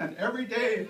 And every day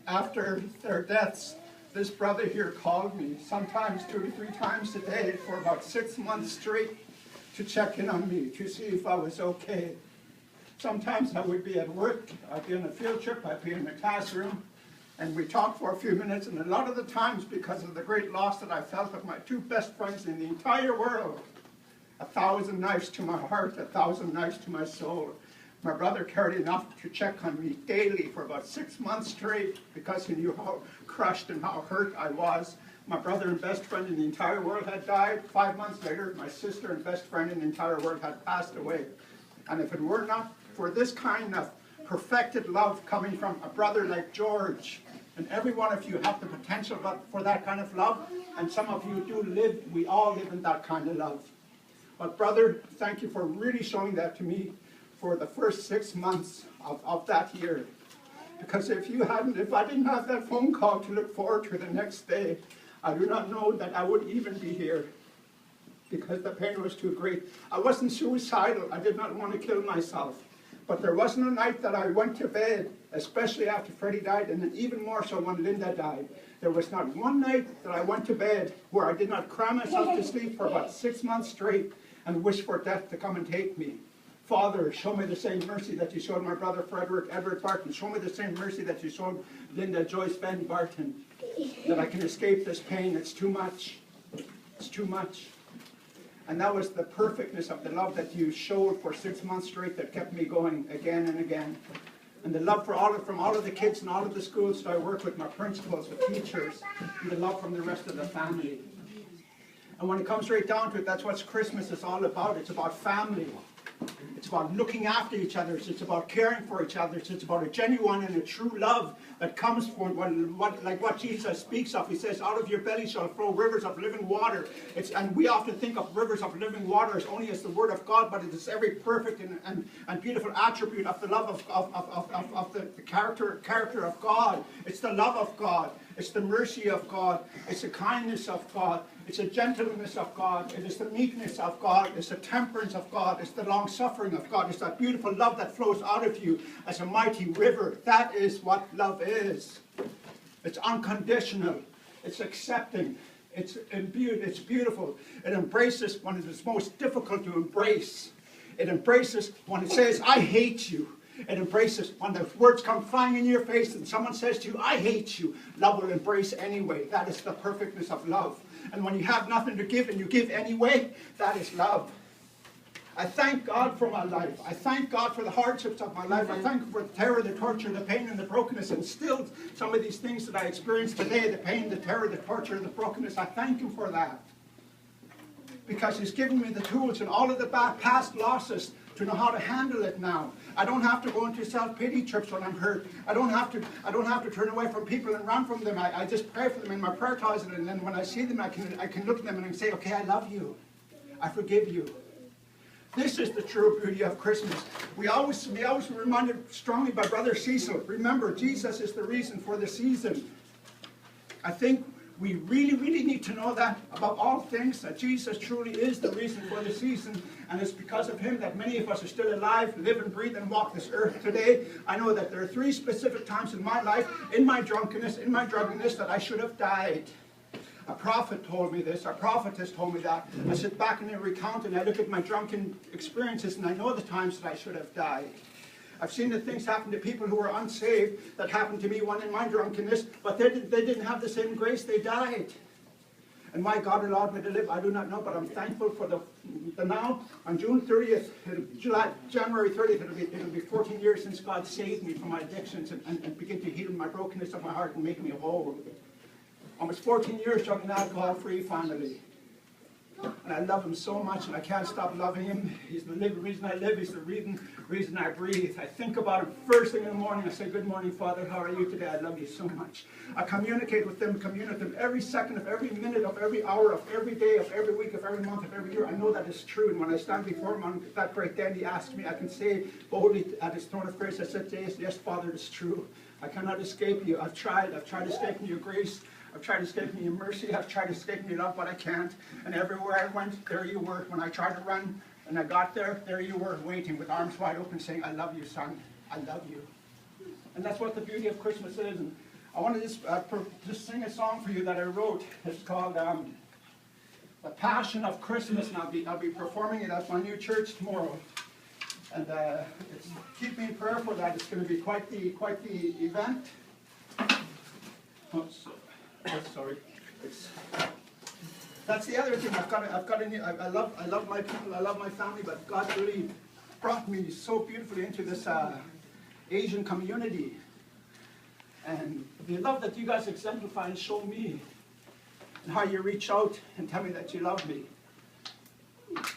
after their deaths, this brother here called me, sometimes 2 to 3 times a day for about 6 months straight, to check in on me, to see if I was okay. Sometimes I would be at work, I'd be on a field trip, I'd be in the classroom, and we talked for a few minutes, and a lot of the times, because of the great loss that I felt of my 2 best friends in the entire world, 1,000 knives to my heart, 1,000 knives to my soul. My brother cared enough to check on me daily for about 6 months straight, because he knew how crushed and how hurt I was. My brother and best friend in the entire world had died. 5 months later, my sister and best friend in the entire world had passed away. And if it were not for this kind of perfected love coming from a brother like George, and every one of you have the potential for that kind of love, and some of you do live, we all live in that kind of love. But brother, thank you for really showing that to me for the first 6 months of that year. Because if I didn't have that phone call to look forward to the next day, I do not know that I would even be here, because the pain was too great. I wasn't suicidal. I did not want to kill myself. But there wasn't a night that I went to bed, especially after Freddie died, and then even more so when Linda died. There was not one night that I went to bed where I did not cry myself to sleep for about 6 months straight and wish for death to come and take me. Father, show me the same mercy that you showed my brother Frederick Edward Barton. Show me the same mercy that you showed Linda Joyce Ben Barton, that I can escape this pain. It's too much. It's too much. And that was the perfectness of the love that you showed for 6 months straight that kept me going again and again. And the love from all of the kids and all of the schools that I work with, my principals, the teachers, and the love from the rest of the family. And when it comes right down to it, that's what Christmas is all about. It's about family. It's about looking after each other. It's about caring for each other. It's about a genuine and a true love that comes from like what Jesus speaks of. He says, out of your belly shall flow rivers of living water. And we often think of rivers of living water as only as the Word of God, but it is every perfect and beautiful attribute of the love of the character of God. It's the love of God. It's the mercy of God. It's the kindness of God. It's the gentleness of God. It is the meekness of God. It's the temperance of God. It's the long-suffering of God. It's that beautiful love that flows out of you as a mighty river. That is what love is. It's unconditional. It's accepting. It's beautiful. It embraces when it is most difficult to embrace. It embraces when it says, I hate you. It embraces when the words come flying in your face and someone says to you, I hate you. Love will embrace anyway. That is the perfectness of love. And when you have nothing to give and you give anyway, that is love. I thank God for my life. I thank God for the hardships of my life. I thank Him for the terror, the torture, the pain, and the brokenness. And still, some of these things that I experienced today, the pain, the terror, the torture, and the brokenness, I thank Him for that. Because He's given me the tools and all of the past losses to know how to handle it now. I don't have to go into self-pity trips when I'm hurt. I don't have to turn away from people and run from them. I just pray for them in my prayer closet, and then when I see them, I can look at them and I can say, okay, I love you. I forgive you. This is the true beauty of Christmas. We always reminded strongly by Brother Cecil. Remember, Jesus is the reason for the season. I think we really, really need to know that above all things, that Jesus truly is the reason for the season. And it's because of Him that many of us are still alive, live and breathe and walk this earth today. I know that there are 3 specific times in my life, in my drunkenness, in my drunkenness, that I should have died. A prophet told me this. A prophetess told me that. I sit back and I recount and I look at my drunken experiences and I know the times that I should have died. I've seen the things happen to people who were unsaved that happened to me, one in my drunkenness, but they didn't have the same grace. They died. And why God allowed me to live, I do not know, but I'm thankful for the now. On June 30th, January 30th, it'll be 14 years since God saved me from my addictions and begin to heal my brokenness of my heart and make me whole. Almost 14 years drinking alcohol free finally. And I love Him so much, and I can't stop loving Him. He's the reason I live. He's the reason I breathe. I think about Him first thing in the morning. I say, good morning, Father. How are you today? I love you so much. I communicate with Him, commune with Him every second of every minute of every hour of every day of every week of every month of every year. I know that is true. And when I stand before Him on that great day and He asks me, I can say boldly at His throne of grace, I said, yes, Father, it's true. I cannot escape you. I've tried escaping your grace. I've tried escaping your mercy. I've tried escaping your love, but I can't. And everywhere I went, there you were. When I tried to run and I got there you were, waiting with arms wide open, saying, I love you, son. I love you. And that's what the beauty of Christmas is. And I want to just sing a song for you that I wrote. It's called The Passion of Christmas, and I'll be performing it at my new church tomorrow. And keep me in prayer for that. It's going to be quite the event. Oh, sorry. That's the other thing. I love my people. I love my family. But God really brought me so beautifully into this Asian community. And the love that you guys exemplify and show me, and how you reach out and tell me that you love me.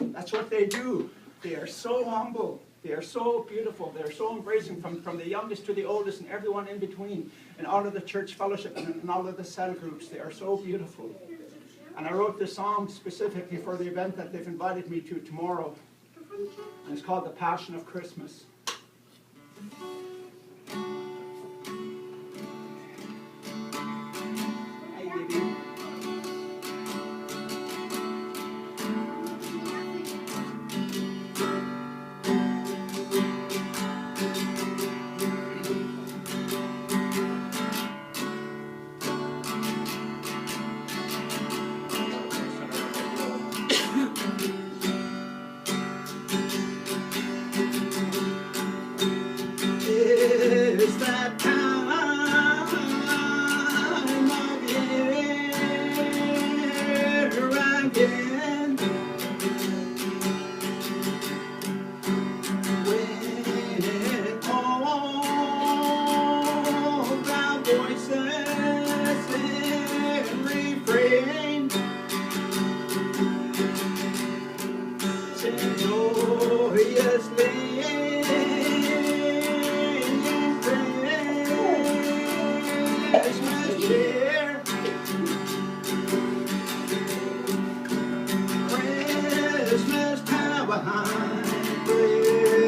That's what they do. They are so humble. They are so beautiful. They are so embracing from the youngest to the oldest and everyone in between, and all of the church fellowship and all of the cell groups. They are so beautiful. And I wrote this song specifically for the event that they've invited me to tomorrow. And it's called The Passion of Christmas. Hey, baby. It's that time of year again, when all the voices and refrain sing joyously.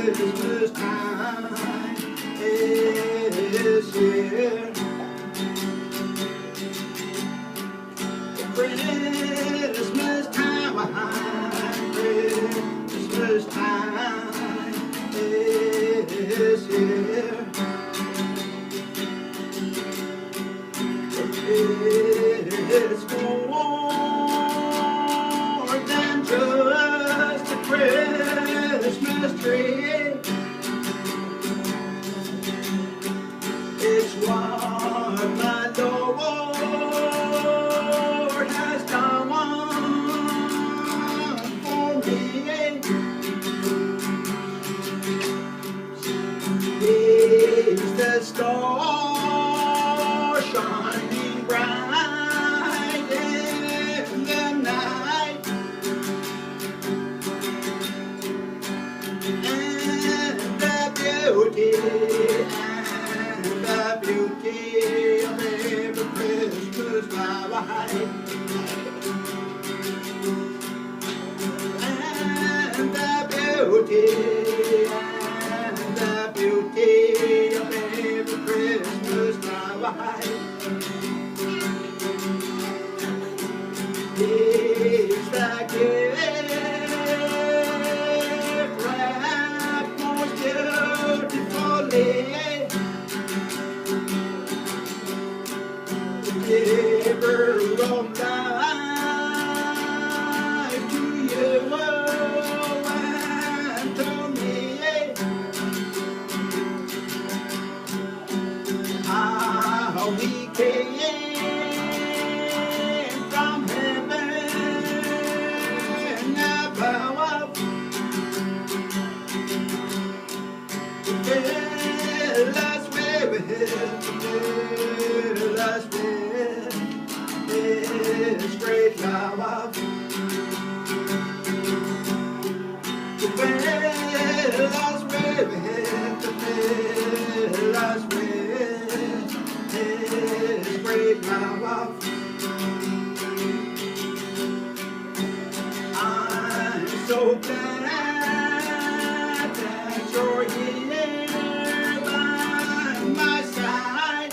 Christmas time is here. Christmas time is here. It's more than just a Christmas tree. It's what my Lord has done for me. He's the star shining bright in the night, and the beauty of every Christmas light, and the beauty of every Christmas light. It's the gift wrapped most beautifully. Giver of life to you and to me. How we came from heaven above to fill us with His great love, to fill us with His great love. I'm so glad that you're here by my side,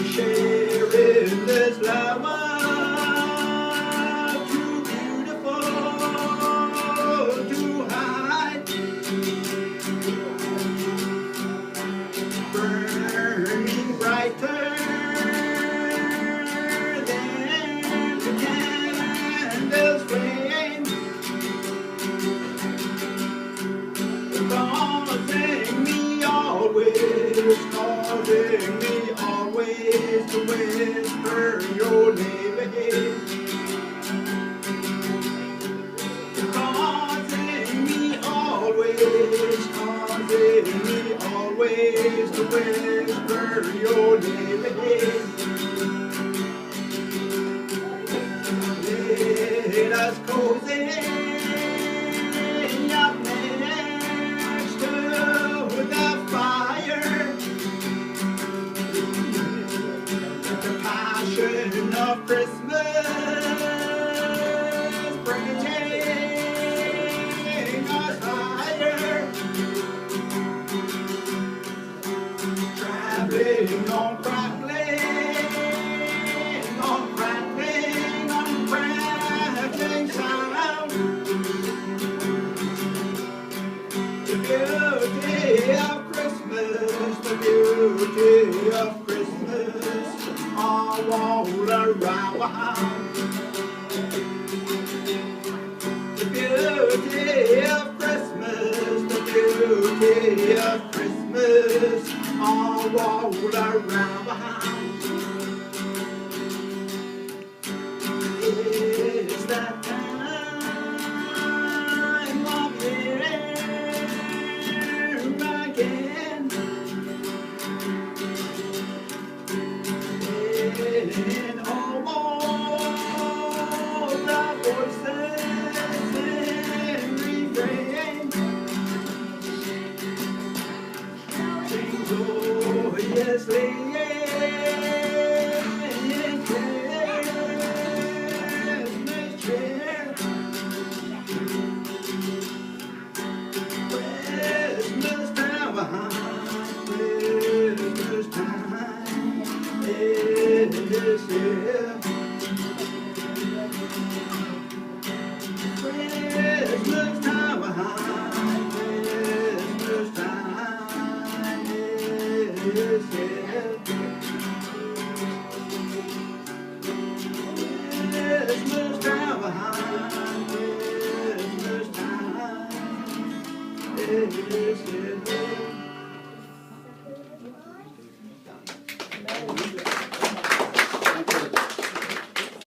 sharing this love. ways to whisper your name. Let us cozy up next to the fire. The passion of Christmas bringing us higher. Traveling on crackling sound. The beauty of Christmas, the beauty of Christmas, all around. The beauty of Christmas, the beauty of Christmas, all around. It's that time of year again. In all the voices in refrain, sing joyously in Christmas cheer. Christmas time, Christmas time is here. Christmas time, Christmas time is here. Christmas time, Christmas time is here.